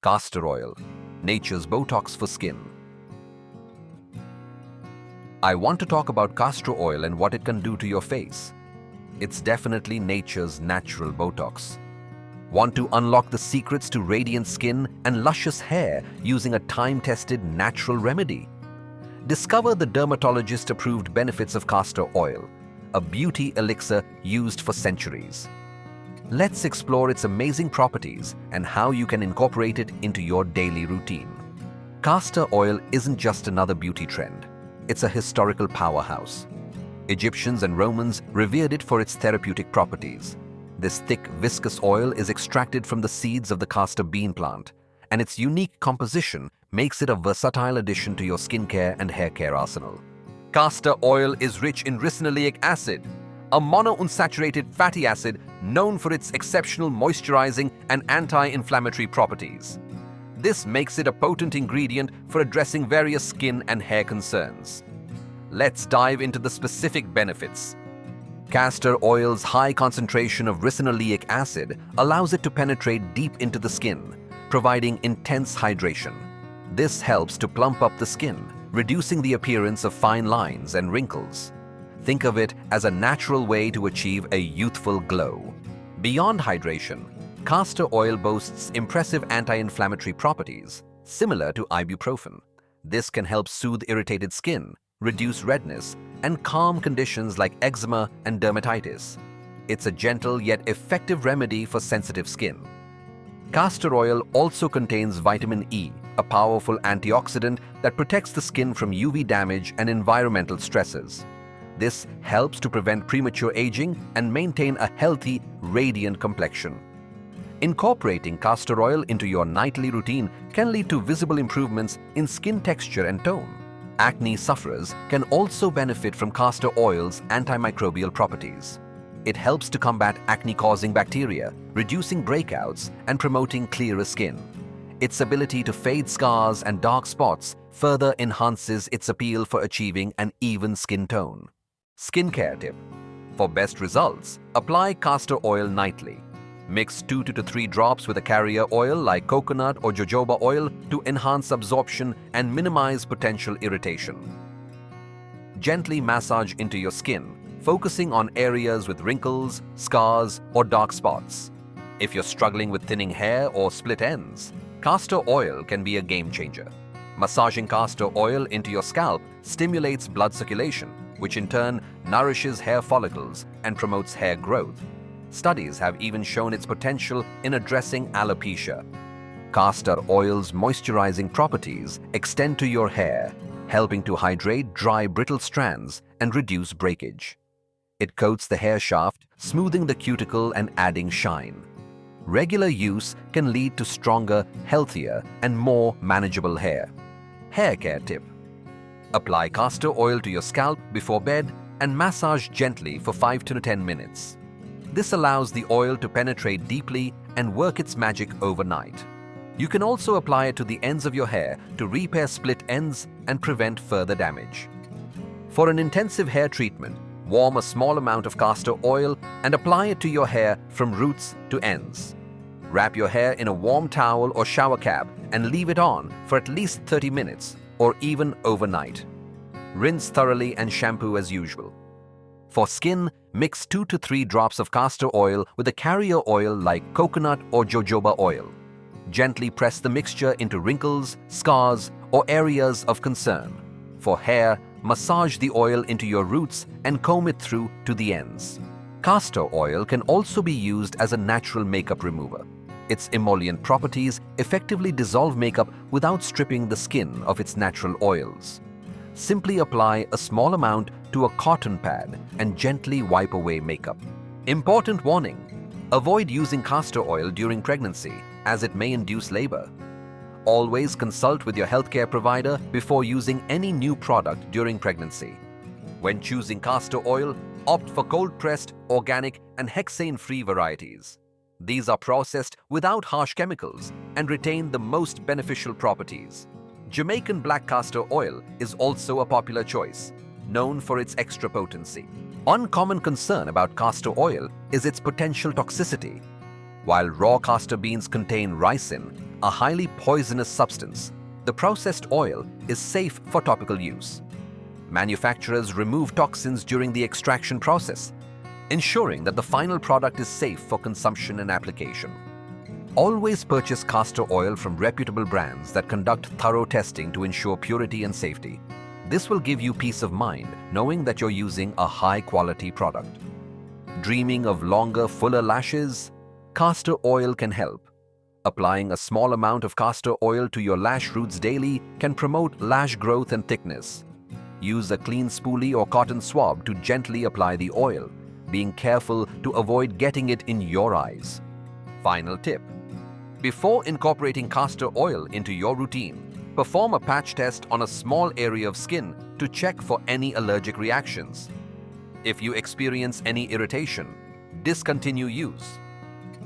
Castor oil, nature's Botox for skin. I want to talk about castor oil and what it can do to your face. It's definitely nature's natural Botox. Want to unlock the secrets to radiant skin and luscious hair using a time-tested natural remedy? Discover the dermatologist-approved benefits of castor oil, a beauty elixir used for centuries. Let's explore its amazing properties and how you can incorporate it into your daily routine. Castor oil isn't just another beauty trend. It's a historical powerhouse. Egyptians and Romans revered it for its therapeutic properties. This thick, viscous oil is extracted from the seeds of the castor bean plant, and its unique composition makes it a versatile addition to your skincare and hair care arsenal. Castor oil is rich in ricinoleic acid, a monounsaturated fatty acid known for its exceptional moisturizing and anti-inflammatory properties. This makes it a potent ingredient for addressing various skin and hair concerns. Let's dive into the specific benefits. Castor oil's high concentration of ricinoleic acid allows it to penetrate deep into the skin, providing intense hydration. This helps to plump up the skin, reducing the appearance of fine lines and wrinkles. Think of it as a natural way to achieve a youthful glow. Beyond hydration, castor oil boasts impressive anti-inflammatory properties, similar to ibuprofen. This can help soothe irritated skin, reduce redness, and calm conditions like eczema and dermatitis. It's a gentle yet effective remedy for sensitive skin. Castor oil also contains vitamin E, a powerful antioxidant that protects the skin from UV damage and environmental stresses. This helps to prevent premature aging and maintain a healthy, radiant complexion. Incorporating castor oil into your nightly routine can lead to visible improvements in skin texture and tone. Acne sufferers can also benefit from castor oil's antimicrobial properties. It helps to combat acne-causing bacteria, reducing breakouts and promoting clearer skin. Its ability to fade scars and dark spots further enhances its appeal for achieving an even skin tone. Skincare tip. For best results, apply castor oil nightly. Mix 2 to 3 drops with a carrier oil like coconut or jojoba oil to enhance absorption and minimize potential irritation. Gently massage into your skin, focusing on areas with wrinkles, scars, or dark spots. If you're struggling with thinning hair or split ends, castor oil can be a game changer. Massaging castor oil into your scalp stimulates blood circulation, which in turn nourishes hair follicles and promotes hair growth. Studies have even shown its potential in addressing alopecia. Castor oil's moisturizing properties extend to your hair, helping to hydrate dry, brittle strands and reduce breakage. It coats the hair shaft, smoothing the cuticle and adding shine. Regular use can lead to stronger, healthier, and more manageable hair. Hair care tip. Apply castor oil to your scalp before bed and massage gently for 5 to 10 minutes. This allows the oil to penetrate deeply and work its magic overnight. You can also apply it to the ends of your hair to repair split ends and prevent further damage. For an intensive hair treatment, warm a small amount of castor oil and apply it to your hair from roots to ends. Wrap your hair in a warm towel or shower cap and leave it on for at least 30 minutes or even overnight. Rinse thoroughly and shampoo as usual. For skin, mix 2 to 3 drops of castor oil with a carrier oil like coconut or jojoba oil. Gently press the mixture into wrinkles, scars, or areas of concern. For hair, massage the oil into your roots and comb it through to the ends. Castor oil can also be used as a natural makeup remover. Its emollient properties effectively dissolve makeup without stripping the skin of its natural oils. Simply apply a small amount to a cotton pad and gently wipe away makeup. Important warning: avoid using castor oil during pregnancy as it may induce labor. Always consult with your healthcare provider before using any new product during pregnancy. When choosing castor oil, opt for cold-pressed, organic, and hexane-free varieties. These are processed without harsh chemicals and retain the most beneficial properties. Jamaican black castor oil is also a popular choice, known for its extra potency. One common concern about castor oil is its potential toxicity. While raw castor beans contain ricin, a highly poisonous substance, the processed oil is safe for topical use. Manufacturers remove toxins during the extraction process, ensuring that the final product is safe for consumption and application. Always purchase castor oil from reputable brands that conduct thorough testing to ensure purity and safety. This will give you peace of mind knowing that you're using a high-quality product. Dreaming of longer, fuller lashes? Castor oil can help. Applying a small amount of castor oil to your lash roots daily can promote lash growth and thickness. Use a clean spoolie or cotton swab to gently apply the oil, being careful to avoid getting it in your eyes. Final tip: before incorporating castor oil into your routine, perform a patch test on a small area of skin to check for any allergic reactions. If you experience any irritation, discontinue use.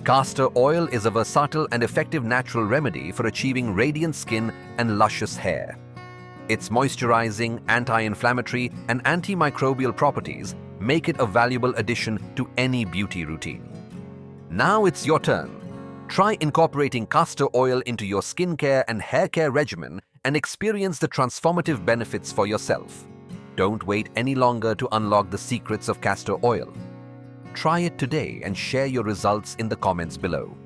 Castor oil is a versatile and effective natural remedy for achieving radiant skin and luscious hair. Its moisturizing, anti-inflammatory, and antimicrobial properties make it a valuable addition to any beauty routine. Now it's your turn. Try incorporating castor oil into your skincare and hair care regimen and experience the transformative benefits for yourself. Don't wait any longer to unlock the secrets of castor oil. Try it today and share your results in the comments below.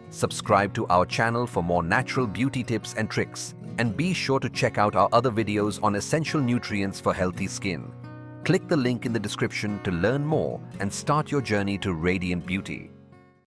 Subscribe to our channel for more natural beauty tips and tricks, and be sure to check out our other videos on essential nutrients for healthy skin. Click the link in the description to learn more and start your journey to radiant beauty.